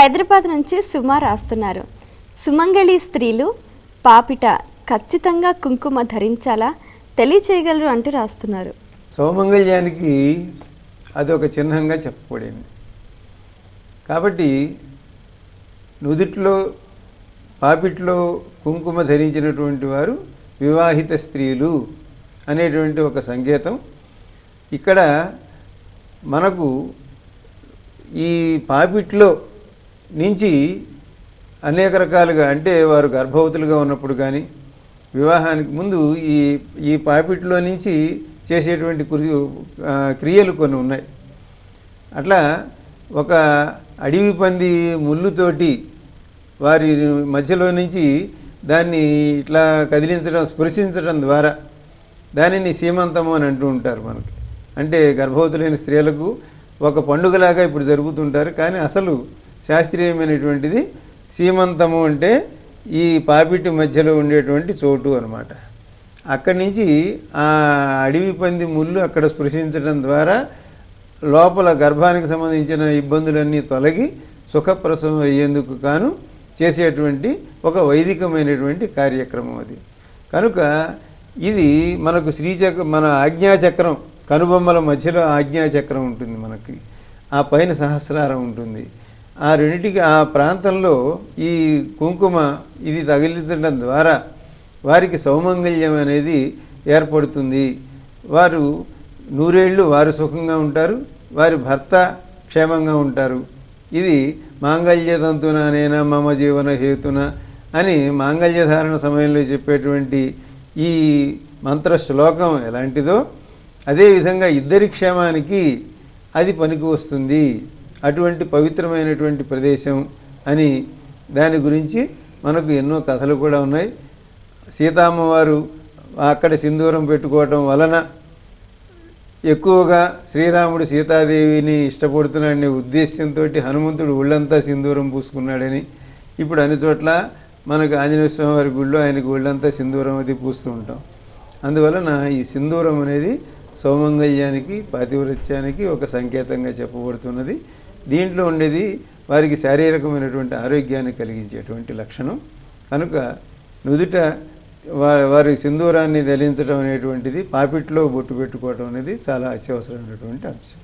హైదరాబాద్ నుంచి సుమ రాస్తున్నారు. సుమంగళి స్త్రీలు పాపిట ఖచ్చితంగా కుంకుమ ధరించాలా తెలియచేయగలరు అంటూ రాస్తున్నారు. సౌమంగళ్యానికి అది ఒక చిహ్నంగా చెప్పబడింది. కాబట్టి నుదిట్లో పాపిట్లో కుంకుమ ధరించినటువంటి వారు వివాహిత స్త్రీలు అనేటువంటి ఒక సంకేతం. ఇక్కడ మనకు ఈ పాపిట్లో నుంచి అనేక రకాలుగా, అంటే వారు గర్భవతులుగా ఉన్నప్పుడు కానీ వివాహానికి ముందు ఈ పాపిట్లో నుంచి చేసేటువంటి క్రియలు కొన్ని ఉన్నాయి. అట్లా ఒక అడవి పంది ముళ్ళుతోటి వారి మధ్యలో నుంచి దాన్ని ఇట్లా కదిలించడం, స్పృశించడం ద్వారా దానిని సీమంతము అని అంటూ ఉంటారు మనకి. అంటే గర్భవతులైన స్త్రీలకు ఒక పండుగలాగా ఇప్పుడు జరుపుతుంటారు. కానీ అసలు శాస్త్రీయమైనటువంటిది సీమంతము అంటే ఈ పాపిటి మధ్యలో ఉండేటువంటి చోటు అన్నమాట. అక్కడి నుంచి ఆ అడవి పంది ముళ్ళు అక్కడ స్పృశించడం ద్వారా లోపల గర్భానికి సంబంధించిన ఇబ్బందులన్నీ తొలగి సుఖప్రసవం అయ్యేందుకు గాను చేసేటువంటి ఒక వైదికమైనటువంటి కార్యక్రమం అది. కనుక ఇది మనకు మన ఆజ్ఞాచక్రం, కనుబొమ్మల మధ్యలో ఆజ్ఞాచక్రం ఉంటుంది మనకి, ఆ పైన సహస్రారం ఉంటుంది. ఆ రెండింటికి ఆ ప్రాంతంలో ఈ కుంకుమ ఇది తగిలించడం ద్వారా వారికి సౌమంగళ్యం అనేది ఏర్పడుతుంది. వారు నూరేళ్ళు వారు సుఖంగా ఉంటారు, వారి భర్త క్షేమంగా ఉంటారు. ఇది మాంగళ్యతంతున నేనా మమ జీవన హేతున అని మాంగళ్యధారణ సమయంలో చెప్పేటువంటి ఈ మంత్ర శ్లోకం ఎలాంటిదో అదేవిధంగా ఇద్దరి క్షేమానికి అది పనికి వస్తుంది. అటువంటి పవిత్రమైనటువంటి ప్రదేశం అని దాని గురించి మనకు ఎన్నో కథలు కూడా ఉన్నాయి. సీతామ్మవారు అక్కడ సింధూరం పెట్టుకోవటం వలన ఎక్కువగా శ్రీరాముడు సీతాదేవిని ఇష్టపడుతున్నాడనే ఉద్దేశంతో హనుమంతుడు ఒళ్ళంతా సింధూరం పూసుకున్నాడని ఇప్పుడు అన్ని చోట్ల మనకు ఆంజనేయ స్వామి వారి గుళ్ళో ఆయనకు ఒళ్ళంతా సింధూరం అది పూస్తూ ఉంటాం. అందువలన ఈ సింధూరం అనేది సౌమంగళ్యానికి, పాతివ్రత్యానికి ఒక సంకేతంగా చెప్పబడుతున్నది. దీంట్లో ఉండేది వారికి శారీరకమైనటువంటి ఆరోగ్యాన్ని కలిగించేటువంటి లక్షణం. కనుక నుదుట వారి సింధూరాన్ని ధరించడం అనేటువంటిది, పాపిట్లో బొట్టు పెట్టుకోవడం అనేది చాలా అత్యవసరమైనటువంటి అంశం.